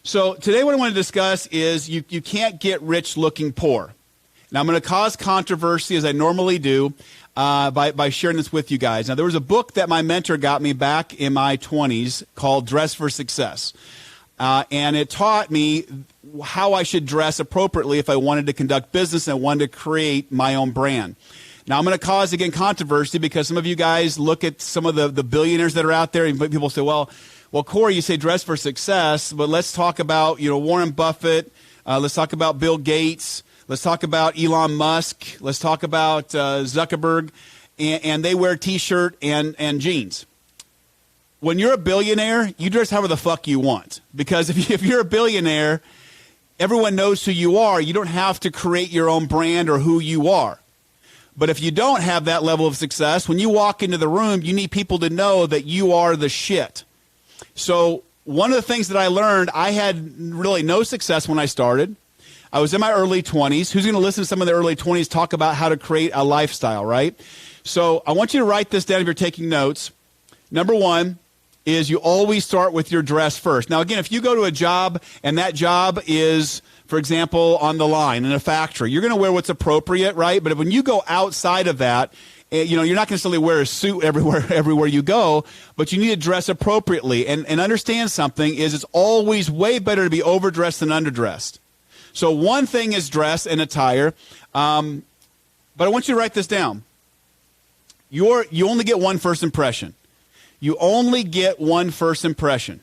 So today what I want to discuss is you can't get rich looking poor. Now I'm going to cause controversy, as I normally do, by sharing this with you guys. Now there was a book that my mentor got me back in my 20s called Dress for Success. And it taught me how I should dress appropriately if I wanted to conduct business and wanted to create my own brand. Now, I'm going to cause, again, controversy because some of you guys look at some of the billionaires that are out there, and people say, well, Kori, you say dress for success, but let's talk about, Warren Buffett. Let's talk about Bill Gates. Let's talk about Elon Musk. Let's talk about Zuckerberg. And they wear T-shirt and jeans. When you're a billionaire, you dress however the fuck you want. Because if you're a billionaire, everyone knows who you are. You don't have to create your own brand or who you are. But if you don't have that level of success, when you walk into the room, you need people to know that you are the shit. So one of the things that I learned, I had really no success when I started. I was in my early 20s. Who's going to listen to some of the early 20s talk about how to create a lifestyle, right? So I want you to write this down if you're taking notes. Number one is you always start with your dress first. Now, again, if you go to a job and that job is, for example, on the line in a factory, you're going to wear what's appropriate, right? But when you go outside of that, you're not going to necessarily wear a suit everywhere you go, but you need to dress appropriately. And understand something is it's always way better to be overdressed than underdressed. So one thing is dress and attire, but I want you to write this down. You only get one first impression. You only get one first impression.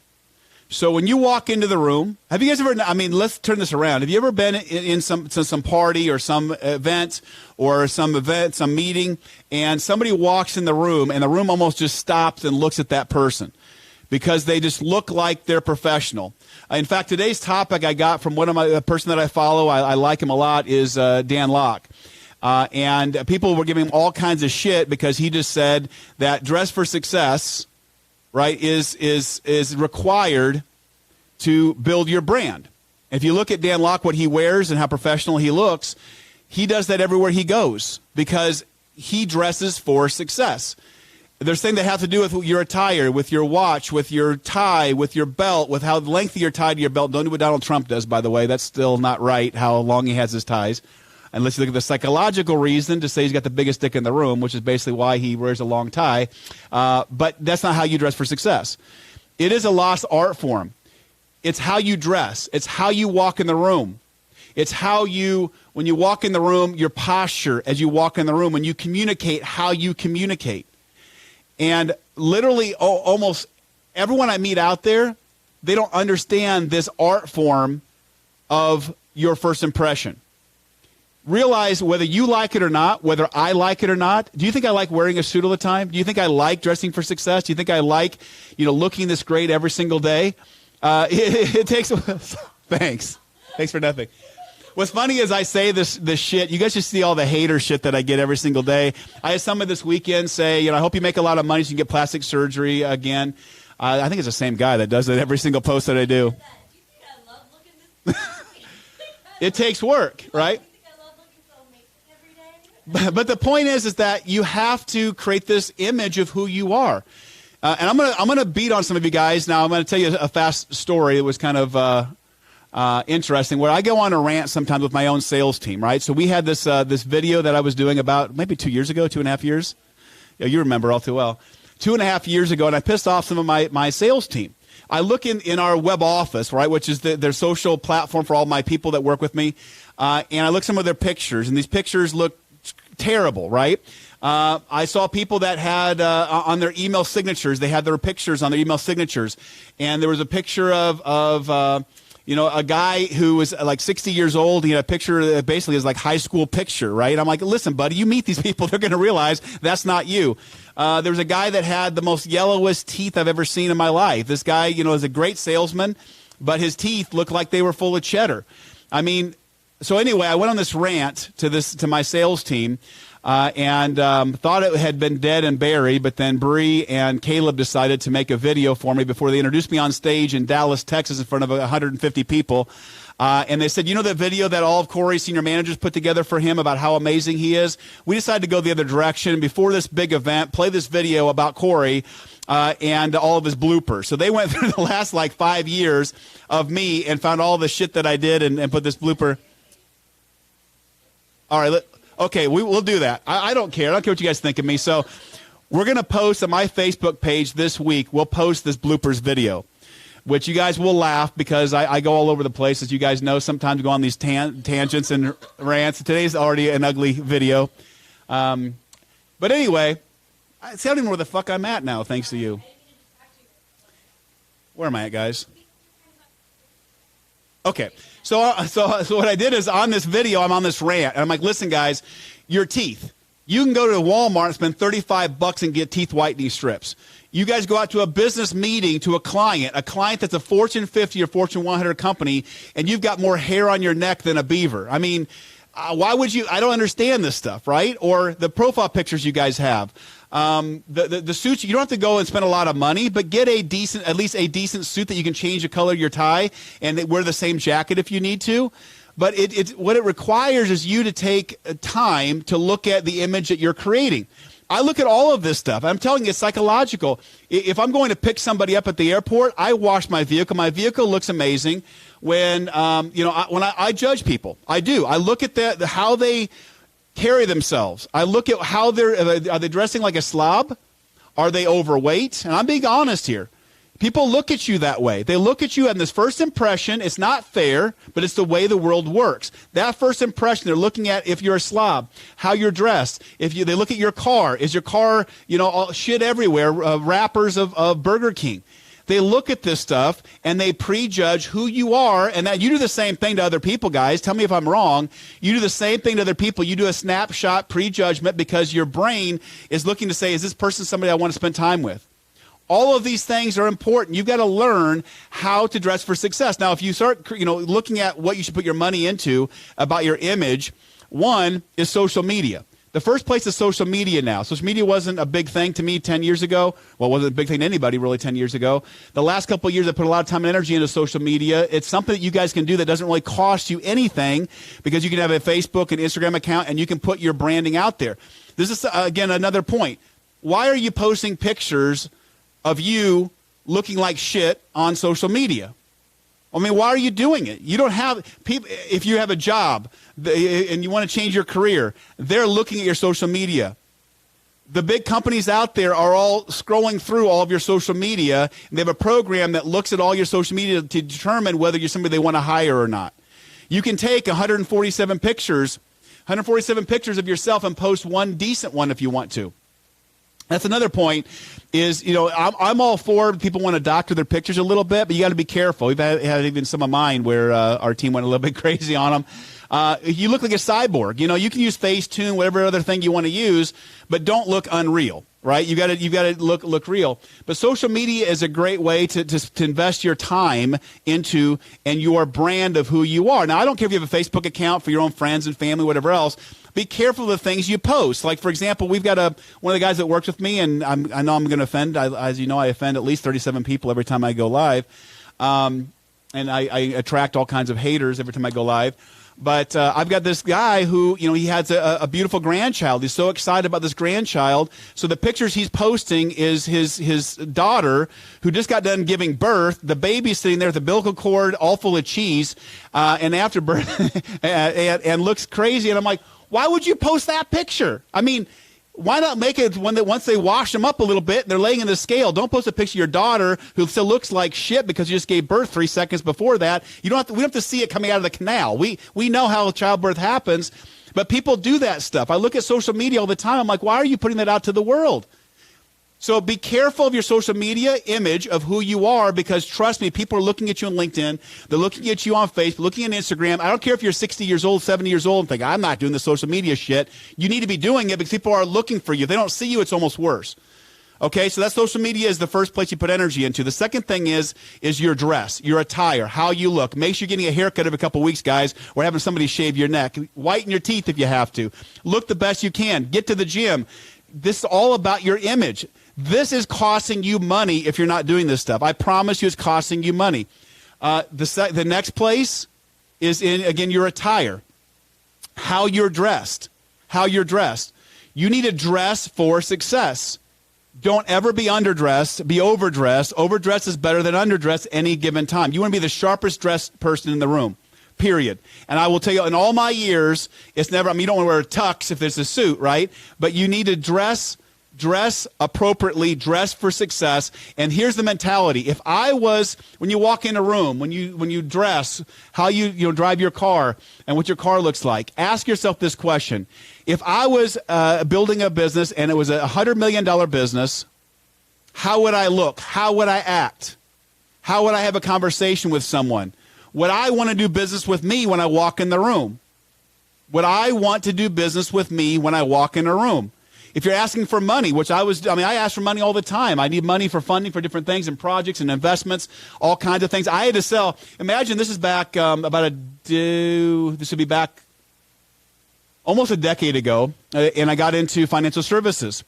So when you walk into the room, have you guys ever, let's turn this around. Have you ever been in some party or some event or some meeting, and somebody walks in the room and the room almost just stops and looks at that person because they just look like they're professional? In fact, today's topic I got from a person that I follow, I like him a lot, is Dan Locke. And people were giving him all kinds of shit because he just said that dress for success, right, is required to build your brand. If you look at Dan Locke, what he wears and how professional he looks, he does that everywhere he goes because he dresses for success. There's things that have to do with your attire, with your watch, with your tie, with your belt, with how lengthy you're tied to your belt. Don't do what Donald Trump does, by the way. That's still not right, how long he has his ties. Unless you look at the psychological reason to say he's got the biggest dick in the room, which is basically why he wears a long tie. But that's not how you dress for success. It is a lost art form. It's how you dress. It's how you walk in the room. It's how when you walk in the room, your posture as you walk in the room, when you communicate, how you communicate. And literally almost everyone I meet out there, they don't understand this art form of your first impression. Realize whether you like it or not, whether I like it or not. Do you think I like wearing a suit all the time? Do you think I like dressing for success? Do you think I like, looking this great every single day? It takes. Thanks for nothing. What's funny is I say this shit. You guys just see all the hater shit that I get every single day. I had someone this weekend say, I hope you make a lot of money so you can get plastic surgery again. I think it's the same guy that does it every single post that I do. Do you think I love looking this? It takes work, right? But the point is that you have to create this image of who you are. And I'm gonna beat on some of you guys now. I'm gonna tell you a fast story. It was kind of interesting. Where I go on a rant sometimes with my own sales team, right? So we had this video that I was doing about maybe 2 years ago, 2.5 years. Yeah, you remember all too well. 2.5 years ago, and I pissed off some of my sales team. I look in our web office, right, which is their social platform for all my people that work with me, and I look at some of their pictures, and these pictures look terrible, right? I saw people that had on their email signatures, they had their pictures on their email signatures, and there was a picture of a guy who was like 60 years old. He had a picture that basically is like high school picture, right? I'm like, listen, buddy, you meet these people, they're going to realize that's not you. There was a guy that had the most yellowest teeth I've ever seen in my life. This guy, is a great salesman, but his teeth looked like they were full of cheddar. So anyway, I went on this rant to my sales team and thought it had been dead and buried, but then Bree and Caleb decided to make a video for me before they introduced me on stage in Dallas, Texas, in front of 150 people. And they said, you know that video that all of Kori's senior managers put together for him about how amazing he is? We decided to go the other direction. Before this big event, play this video about Kori and all of his bloopers. So they went through the last 5 years of me and found all the shit that I did and put this blooper. All right, okay, we'll do that. I don't care. I don't care what you guys think of me. So we're going to post on my Facebook page this week. We'll post this bloopers video, which you guys will laugh because I go all over the place. As you guys know, sometimes I go on these tangents and rants. Today's already an ugly video. But anyway, I don't even know where the fuck I'm at now, thanks to you. Where am I at, guys? Okay, so what I did is on this video, I'm on this rant, and I'm like, listen, guys, your teeth. You can go to Walmart and spend $35 and get teeth whitening strips. You guys go out to a business meeting to a client that's a Fortune 50 or Fortune 100 company, and you've got more hair on your neck than a beaver. I mean, why would you? I don't understand this stuff, right? Or the profile pictures you guys have. The suits, you don't have to go and spend a lot of money, but get at least a decent suit that you can change the color of your tie and wear the same jacket if you need to. But what it requires is you to take time to look at the image that you're creating. I look at all of this stuff. I'm telling you, it's psychological. If I'm going to pick somebody up at the airport, I wash my vehicle. My vehicle looks amazing. When I judge people, I do. I look at how they carry themselves. I look at how are they dressing like a slob? Are they overweight? And I'm being honest here. People look at you that way. They look at you, and this first impression, it's not fair, but it's the way the world works. That first impression, they're looking at if you're a slob, how you're dressed. They look at your car. Is your car, all shit everywhere, wrappers of Burger King. They look at this stuff, and they prejudge who you are, and that you do the same thing to other people, guys. Tell me if I'm wrong. You do the same thing to other people. You do a snapshot prejudgment because your brain is looking to say, is this person somebody I want to spend time with? All of these things are important. You've got to learn how to dress for success. Now, if you start, looking at what you should put your money into about your image, one is social media. The first place is social media now. Social media wasn't a big thing to me 10 years ago. Well, it wasn't a big thing to anybody really 10 years ago. The last couple of years, I put a lot of time and energy into social media. It's something that you guys can do that doesn't really cost you anything because you can have a Facebook and Instagram account and you can put your branding out there. This is, again, another point. Why are you posting pictures of you looking like shit on social media? I mean, why are you doing it? You don't have people. If you have a job and you want to change your career, they're looking at your social media. The big companies out there are all scrolling through all of your social media, and they have a program that looks at all your social media to determine whether you're somebody they want to hire or not. You can take 147 pictures of yourself and post one decent one if you want to. That's another point is, I'm all for people want to doctor their pictures a little bit, but you got to be careful. We've had even some of mine where our team went a little bit crazy on them. You look like a cyborg. You can use Facetune, whatever other thing you want to use, but don't look unreal, right? You got to look real. But social media is a great way to invest your time into and your brand of who you are. Now, I don't care if you have a Facebook account for your own friends and family, whatever else. Be careful of the things you post. Like, for example, we've got one of the guys that works with me, and I know I'm going to offend. As you know, I offend at least 37 people every time I go live. And I attract all kinds of haters every time I go live. But I've got this guy who, he has a beautiful grandchild. He's so excited about this grandchild. So the pictures he's posting is his daughter who just got done giving birth. The baby's sitting there with the umbilical cord all full of cheese and after birth and looks crazy. And I'm like, why would you post that picture? I mean, why not make it once they wash them up a little bit and they're laying in the scale? Don't post a picture of your daughter who still looks like shit because you just gave birth 3 seconds before that. We don't have to see it coming out of the canal. We know how childbirth happens, but people do that stuff. I look at social media all the time. I'm like, why are you putting that out to the world? So be careful of your social media image of who you are because, trust me, people are looking at you on LinkedIn. They're looking at you on Facebook, looking at Instagram. I don't care if you're 60 years old, 70 years old, and think, I'm not doing the social media shit. You need to be doing it because people are looking for you. If they don't see you, it's almost worse. Okay, so that social media is the first place you put energy into. The second thing is your dress, your attire, how you look. Make sure you're getting a haircut every couple weeks, guys, or having somebody shave your neck. Whiten your teeth if you have to. Look the best you can. Get to the gym. This is all about your image. This is costing you money if you're not doing this stuff. I promise you it's costing you money. The next place is in, again, your attire. How you're dressed. How you're dressed. You need to dress for success. Don't ever be underdressed, be overdressed. Overdressed is better than underdressed any given time. You want to be the sharpest dressed person in the room, period. And I will tell you, in all my years, it's never, I mean, you don't want to wear a tux if there's a suit, right? But you need to dress appropriately, dress for success. And here's the mentality. If I was, when you walk in a room, when you dress, how you drive your car and what your car looks like, ask yourself this question. If I was building a business and it was a $100 million business, how would I look? How would I act? How would I have a conversation with someone? Would I want to do business with me when I walk in the room? Would I want to do business with me when I walk in a room? If you're asking for money, which I ask for money all the time. I need money for funding for different things and projects and investments, all kinds of things. I had to sell. Imagine this is back this would be back almost a decade ago, and I got into financial services.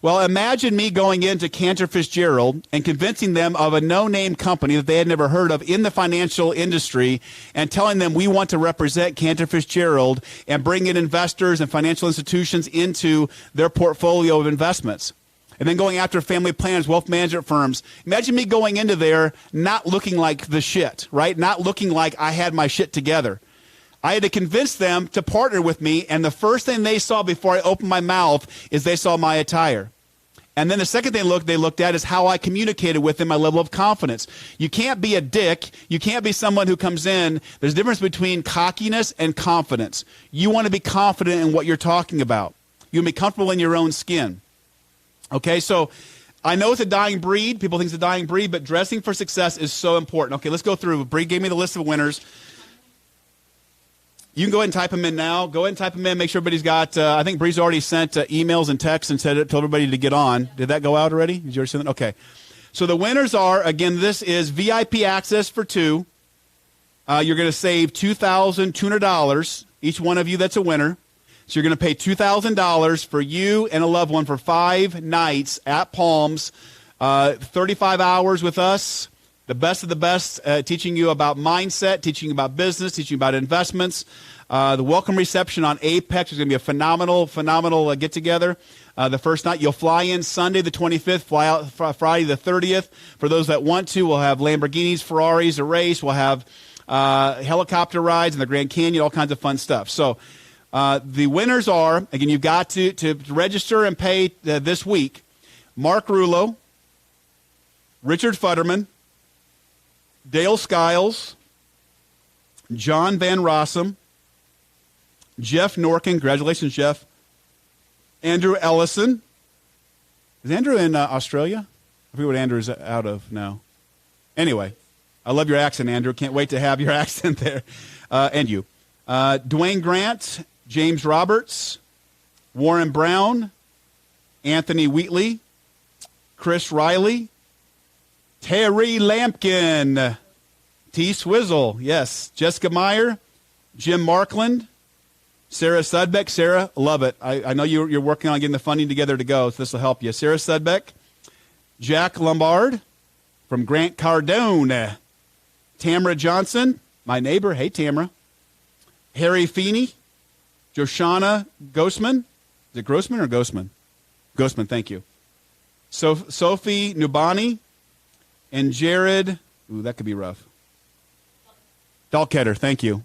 Well, imagine me going into Cantor Fitzgerald and convincing them of a no-name company that they had never heard of in the financial industry and telling them we want to represent Cantor Fitzgerald and bring in investors and financial institutions into their portfolio of investments. And then going after family planners, wealth management firms. Imagine me going into there not looking like the shit, right? Not looking like I had my shit together. I had to convince them to partner with me, and the first thing they saw before I opened my mouth is they saw my attire. And then the second thing they looked at is how I communicated with them, my level of confidence. You can't be a dick. You can't be someone who comes in. There's a difference between cockiness and confidence. You want to be confident in what you're talking about. You want to be comfortable in your own skin. Okay, so I know it's a dying breed. People think it's a dying breed, but dressing for success is so important. Okay, let's go through. Bree gave me the list of winners. You can go ahead and type them in now. Go ahead and type them in. Make sure everybody's got, I think Bree's already sent emails and texts and told everybody to get on. Did that go out already? Did you already send it? Okay. So the winners are, again, this is VIP access for 2. You're going to save $2,200, each one of you that's a winner. So you're going to pay $2,000 for you and a loved one for 5 nights at Palms, 35 hours with us. The best of the best, teaching you about mindset, teaching you about business, teaching you about investments. The welcome reception on Apex is going to be a phenomenal get-together. The first night, you'll fly in Sunday the 25th, fly out Friday the 30th. For those that want to, we'll have Lamborghinis, Ferraris, a race. We'll have helicopter rides in the Grand Canyon, all kinds of fun stuff. So the winners are, again, you've got to register and pay this week. Mark Rulo, Richard Futterman, Dale Skiles, John Van Rossum, Jeff Norkin, congratulations, Jeff, Andrew Ellison. Is Andrew in Australia? I forget what Andrew's out of now. Anyway, I love your accent, Andrew. Can't wait to have your accent there. And you. Dwayne Grant, James Roberts, Warren Brown, Anthony Wheatley, Chris Riley, Terry Lampkin, T. Swizzle, yes, Jessica Meyer, Jim Markland, Sarah Sudbeck. Sarah, love it. I know you're working on getting the funding together to go, so this will help you. Sarah Sudbeck, Jack Lombard from Grant Cardone, Tamara Johnson, my neighbor. Hey, Tamara. Harry Feeney, Joshana Grossman. Is it Grossman or Grossman? Grossman, thank you. Sophie Nubani. And Jared, ooh, that could be rough. Dalketter, thank you.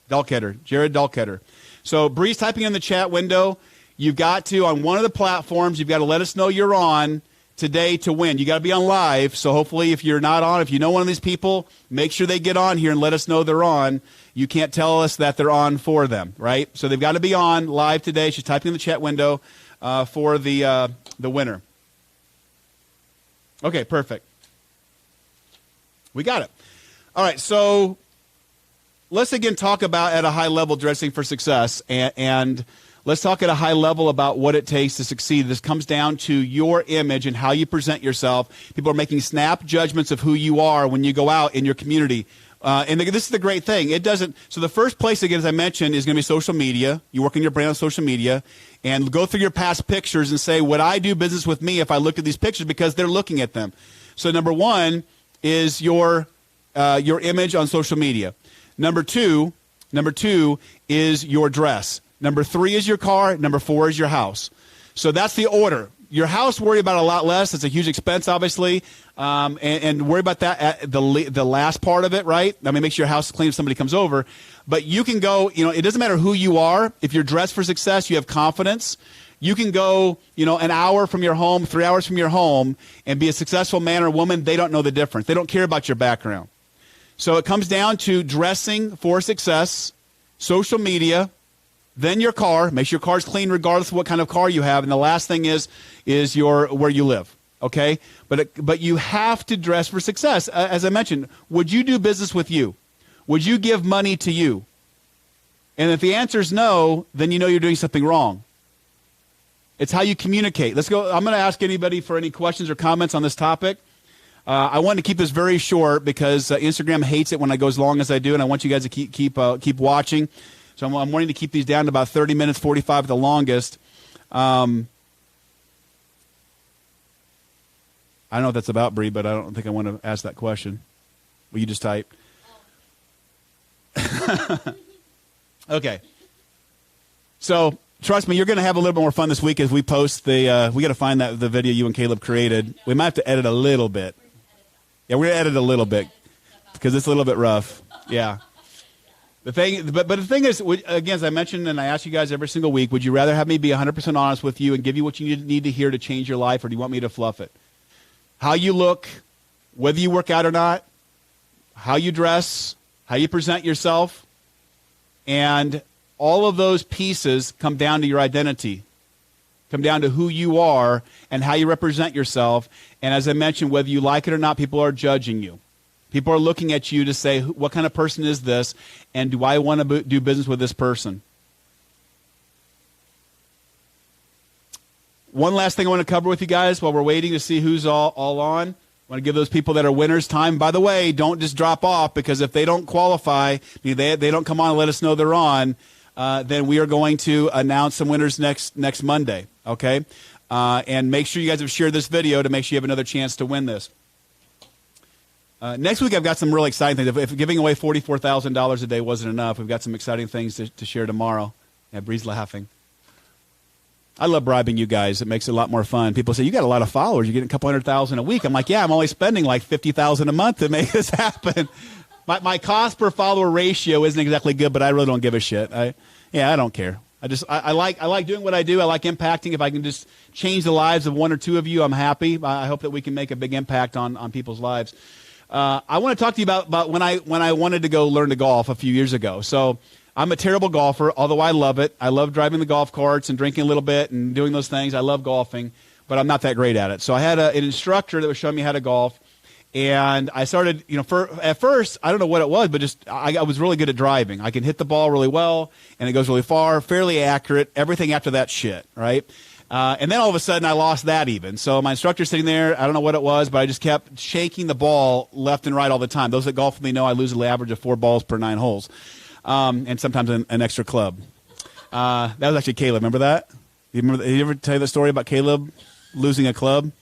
Dalketter, Jared Dalketter. So Bree's typing in the chat window. You've got to, on one of the platforms, you've got to let us know you're on today to win. You got to be on live. So hopefully if you're not on, if you know one of these people, make sure they get on here and let us know they're on. You can't tell us that they're on for them, right? So they've got to be on live today. She's typing in the chat window for the winner. Okay, perfect. We got it. All right, so let's again talk about at a high level dressing for success. And Let's talk at a high level about what it takes to succeed. This comes down to your image and how you present yourself. People are making snap judgments of who you are when you go out in your community. And this is the great thing. It doesn't. So the first place, again, as I mentioned, is going to be social media. You work on your brand on social media and go through your past pictures and say, would I do business with me if I looked at these pictures? Because they're looking at them. So number one is your image on social media. Number two is your dress. Number three is your car. Number four is your house. So that's the order. Your house, worry about a lot less. It's a huge expense, obviously, and worry about that at the last part of it, right? I mean, make sure your house is clean if somebody comes over. But you can go, it doesn't matter who you are. If you're dressed for success, you have confidence. You can go, an hour from your home, 3 hours from your home, and be a successful man or woman. They don't know the difference. They don't care about your background. So it comes down to dressing for success, social media, then your car. Make sure your car's clean regardless of what kind of car you have. And the last thing is where you live, okay? But you have to dress for success. As I mentioned, would you do business with you? Would you give money to you? And if the answer is no, then you know you're doing something wrong. It's how you communicate. Let's go. I'm going to ask anybody for any questions or comments on this topic. I want to keep this very short because Instagram hates it when I go as long as I do, and I want you guys to keep watching. So I'm wanting to keep these down to about 30 minutes, 45 at the longest. I don't know what that's about, Bree, but I don't think I want to ask that question. Will you just type? Okay. So trust me, you're going to have a little bit more fun this week as we post we got to find the video you and Caleb created. We might have to edit a little bit. Yeah, we're going to edit a little bit because it's a little bit rough. Yeah. But the thing is, again, as I mentioned, and I ask you guys every single week, would you rather have me be 100% honest with you and give you what you need to hear to change your life, or do you want me to fluff it? How you look, whether you work out or not, how you dress, how you present yourself, and all of those pieces come down to your identity, come down to who you are and how you represent yourself. And as I mentioned, whether you like it or not, people are judging you. People are looking at you to say, what kind of person is this, and do I want to do business with this person? One last thing I want to cover with you guys while we're waiting to see who's all on. I want to give those people that are winners time. By the way, don't just drop off, because if they don't qualify, they don't come on and let us know they're on, then we are going to announce some winners next Monday, okay? And make sure you guys have shared this video to make sure you have another chance to win this. Next week, I've got some really exciting things. If giving away $44,000 a day wasn't enough, we've got some exciting things to share tomorrow. Yeah, Bree's laughing. I love bribing you guys. It makes it a lot more fun. People say, you got a lot of followers. You're getting a couple 100,000 a week. I'm like, yeah, I'm only spending like $50,000 a month to make this happen. My cost per follower ratio isn't exactly good, but I really don't give a shit. I don't care. I like doing what I do. I like impacting. If I can just change the lives of one or two of you, I'm happy. I hope that we can make a big impact on people's lives. I want to talk to you about when I wanted to go learn to golf a few years ago. So I'm a terrible golfer, although I love it. I love driving the golf carts and drinking a little bit and doing those things. I love golfing, but I'm not that great at it. So I had an instructor that was showing me how to golf, and I started, at first, I don't know what it was, but just I was really good at driving. I can hit the ball really well, and it goes really far, fairly accurate. Everything after that shit, right? And then all of a sudden, I lost that even. So my instructor's sitting there. I don't know what it was, but I just kept shaking the ball left and right all the time. Those that golf with me know I lose an average of 4 balls per 9 holes, and sometimes an extra club. That was actually Caleb. Remember that? Did he ever tell you the story about Caleb losing a club?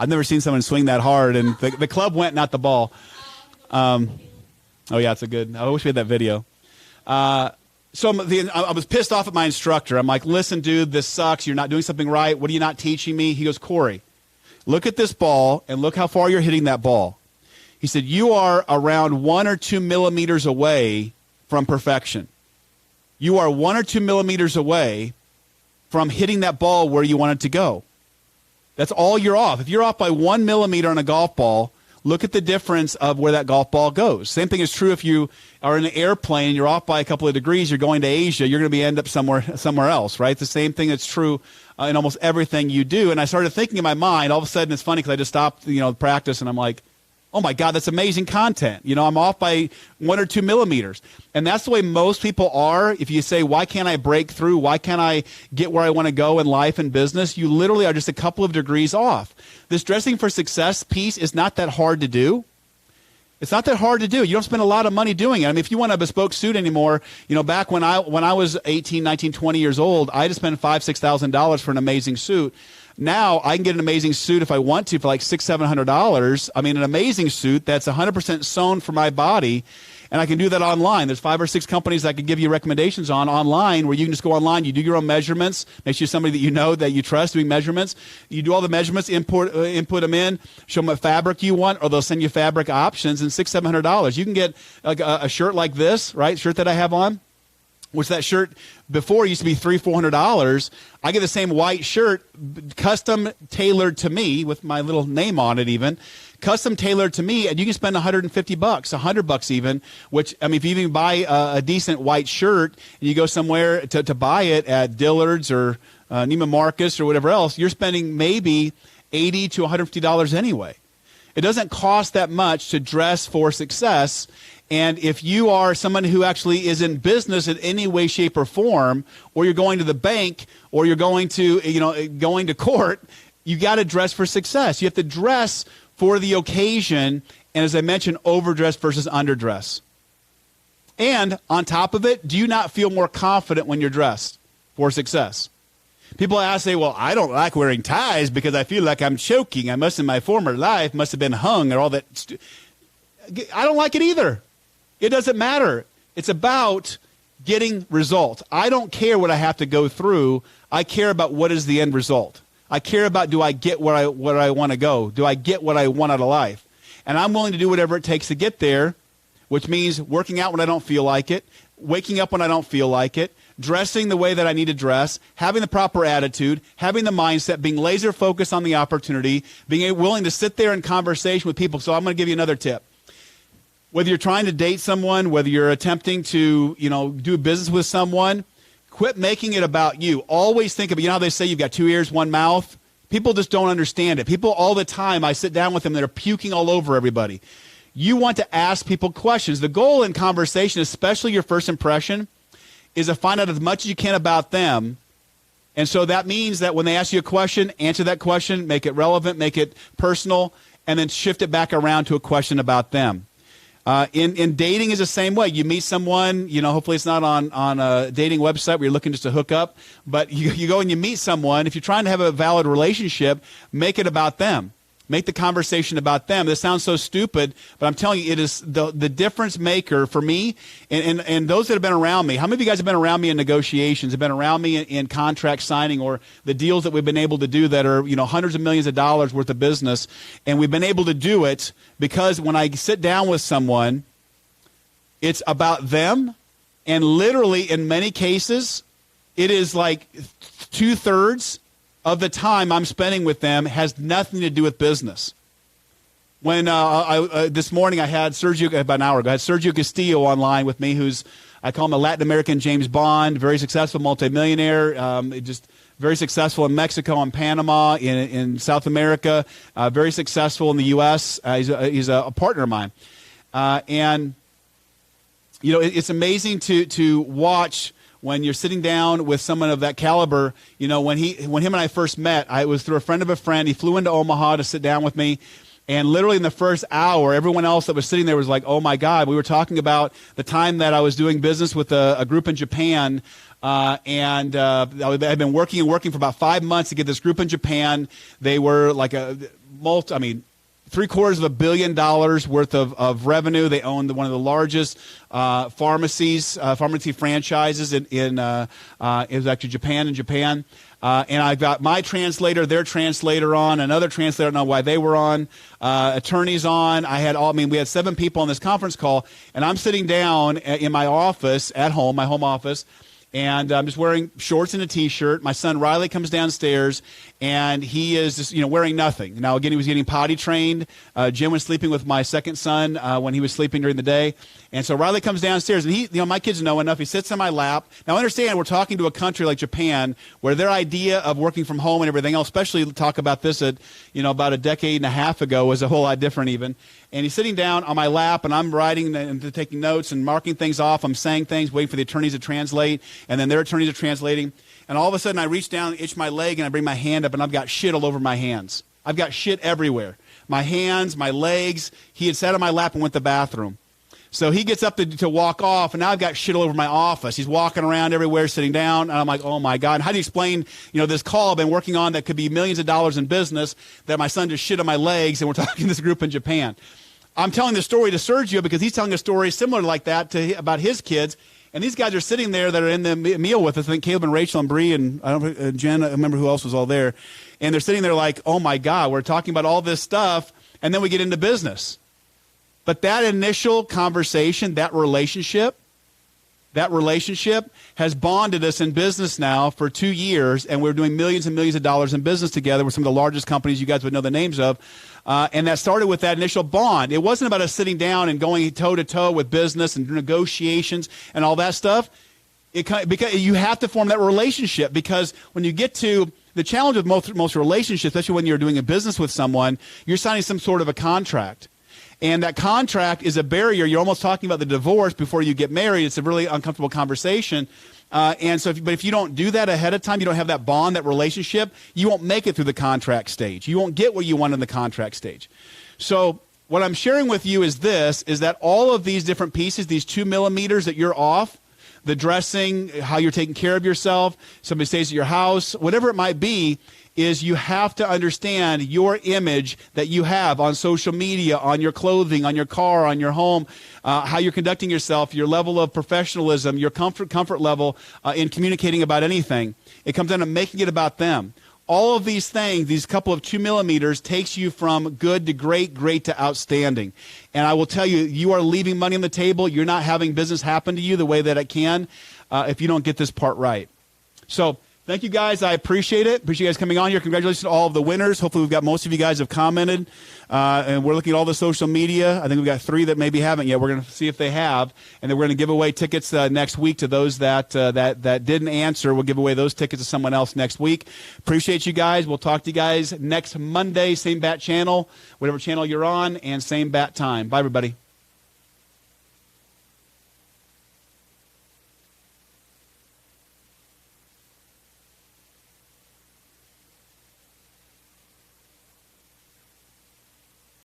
I've never seen someone swing that hard, and the club went, not the ball. Oh, yeah, it's a good. I wish we had that video. So I was pissed off at my instructor. I'm like, listen, dude, this sucks. You're not doing something right. What are you not teaching me? He goes, Kori, look at this ball and look how far you're hitting that ball. He said, you are around 1 or 2 millimeters away from perfection. You are 1 or 2 millimeters away from hitting that ball where you want it to go. That's all you're off. If you're off by 1 millimeter on a golf ball, look at the difference of where that golf ball goes. Same thing is true if you are in an airplane and you're off by a couple of degrees, you're going to Asia, you're going to end up somewhere else, right? The same thing that's true in almost everything you do. And I started thinking in my mind, all of a sudden it's funny because I just stopped, practice, and I'm like, Oh my God, that's amazing content. I'm off by 1 or 2 millimeters. And that's the way most people are. If you say, why can't I break through? Why can't I get where I want to go in life and business? You literally are just a couple of degrees off. This dressing for success piece is not that hard to do. It's not that hard to do. You don't spend a lot of money doing it. I mean, if you want a bespoke suit anymore, back when I was 18, 19, 20 years old, I had to spend $5,000, $6,000 for an amazing suit. Now I can get an amazing suit if I want to for like $600, $700. I mean, an amazing suit that's 100% sewn for my body, and I can do that online. There's 5 or 6 companies I could give you recommendations on online where you can just go online, you do your own measurements, make sure somebody that you know that you trust doing measurements. You do all the measurements, input them in, show them what fabric you want, or they'll send you fabric options, and $600, $700. You can get like a shirt like this, right? Shirt that I have on. Which that shirt before used to be $300, $400. I get the same white shirt, custom tailored to me with my little name on it even, custom tailored to me, and you can spend $150, $100 even, which, I mean, if you even buy a decent white shirt and you go somewhere to buy it at Dillard's or Neiman Marcus or whatever else, you're spending maybe $80 to $150 anyway. It doesn't cost that much to dress for success. And if you are someone who actually is in business in any way, shape, or form, or you're going to the bank, or you're going to court, you got to dress for success. You have to dress for the occasion, and as I mentioned, overdress versus underdress. And on top of it, do you not feel more confident when you're dressed for success? People say, well, I don't like wearing ties because I feel like I'm choking. I must, in my former life, must have been hung or all that. I don't like it either. It doesn't matter. It's about getting results. I don't care what I have to go through. I care about what is the end result. I care about, do I get where I want to go? Do I get what I want out of life? And I'm willing to do whatever it takes to get there, which means working out when I don't feel like it, waking up when I don't feel like it, dressing the way that I need to dress, having the proper attitude, having the mindset, being laser focused on the opportunity, being willing to sit there in conversation with people. So I'm going to give you another tip. Whether you're trying to date someone, whether you're attempting to, do business with someone, quit making it about you. Always think of it. You know how they say you've got 2 ears, 1 mouth? People just don't understand it. People all the time, I sit down with them, they're puking all over everybody. You want to ask people questions. The goal in conversation, especially your first impression, is to find out as much as you can about them. And so that means that when they ask you a question, answer that question, make it relevant, make it personal, and then shift it back around to a question about them. In dating is the same way. You meet someone, hopefully it's not on a dating website where you're looking just to hook up, but you go and you meet someone. If you're trying to have a valid relationship, make it about them. Make the conversation about them. This sounds so stupid, but I'm telling you, it is the difference maker for me and those that have been around me. How many of you guys have been around me in negotiations, have been around me in contract signing or the deals that we've been able to do that are, hundreds of millions of dollars worth of business, and we've been able to do it because when I sit down with someone, it's about them, and literally in many cases, it is like 2/3 of the time I'm spending with them has nothing to do with business. When this morning I had Sergio, about an hour ago, I had Sergio Castillo online with me, who's, I call him a Latin American James Bond, very successful multimillionaire, just very successful in Mexico and Panama, in South America, very successful in the U.S. He's a partner of mine. And, it's amazing to watch when you're sitting down with someone of that caliber. When him and I first met, I was through a friend of a friend. He flew into Omaha to sit down with me. And literally in the first hour, everyone else that was sitting there was like, oh, my God. We were talking about the time that I was doing business with a group in Japan. And I had been working for about 5 months to get this group in Japan. They were like $750 million worth of revenue. They owned one of the largest pharmacy franchises in it was actually Japan. And I got my translator, their translator on, another translator, I don't know why they were on, attorneys on. We had 7 people on this conference call, and I'm sitting down in my office at home, my home office, and I'm just wearing shorts and a T-shirt. My son Riley comes downstairs, and he is just, wearing nothing. Now, again, he was getting potty trained. Jim was sleeping with my second son when he was sleeping during the day. And so Riley comes downstairs, and my kids know enough. He sits on my lap. Now, understand, we're talking to a country like Japan, where their idea of working from home and everything else, especially talk about this about a decade and a half ago, was a whole lot different even. And he's sitting down on my lap, and I'm writing and taking notes and marking things off. I'm saying things, waiting for the attorneys to translate, and then their attorneys are translating. And all of a sudden, I reach down, itch my leg, and I bring my hand up, and I've got shit all over my hands. I've got shit everywhere. My hands, my legs. He had sat on my lap and went to the bathroom. So he gets up to walk off, and now I've got shit all over my office. He's walking around everywhere, sitting down, and I'm like, oh, my God. How do you explain, this call I've been working on that could be millions of dollars in business that my son just shit on my legs, and we're talking to this group in Japan? I'm telling the story to Sergio because he's telling a story similar like that about his kids, and these guys are sitting there that are in the meal with us. I think Caleb and Rachel and Bree and Jen, I remember who else was all there, and they're sitting there like, oh, my God, we're talking about all this stuff, and then we get into business. But that initial conversation, that relationship has bonded us in business now for 2 years, and we're doing millions and millions of dollars in business together with some of the largest companies you guys would know the names of. And that started with that initial bond. It wasn't about us sitting down and going toe-to-toe with business and negotiations and all that stuff. Because you have to form that relationship, because when you get to the challenge with most relationships, especially when you're doing a business with someone, you're signing some sort of a contract. And that contract is a barrier. You're almost talking about the divorce before you get married. It's a really uncomfortable conversation. But if you don't do that ahead of time, you don't have that bond, that relationship, you won't make it through the contract stage. You won't get what you want in the contract stage. So what I'm sharing with you is that all of these different pieces, these 2 millimeters that you're off, the dressing, how you're taking care of yourself, somebody stays at your house, whatever it might be, is you have to understand your image that you have on social media, on your clothing, on your car, on your home, how you're conducting yourself, your level of professionalism, your comfort level in communicating about anything. It comes down to making it about them. All of these things, these couple of 2 millimeters, takes you from good to great, great to outstanding. And I will tell you, you are leaving money on the table. You're not having business happen to you the way that it can if you don't get this part right. So thank you, guys. I appreciate it. Appreciate you guys coming on here. Congratulations to all of the winners. Hopefully, we've got most of you guys have commented. And we're looking at all the social media. I think we've got 3 that maybe haven't yet. We're going to see if they have. And then we're going to give away tickets next week to those that didn't answer. We'll give away those tickets to someone else next week. Appreciate you guys. We'll talk to you guys next Monday. Same bat channel, whatever channel you're on, and same bat time. Bye, everybody.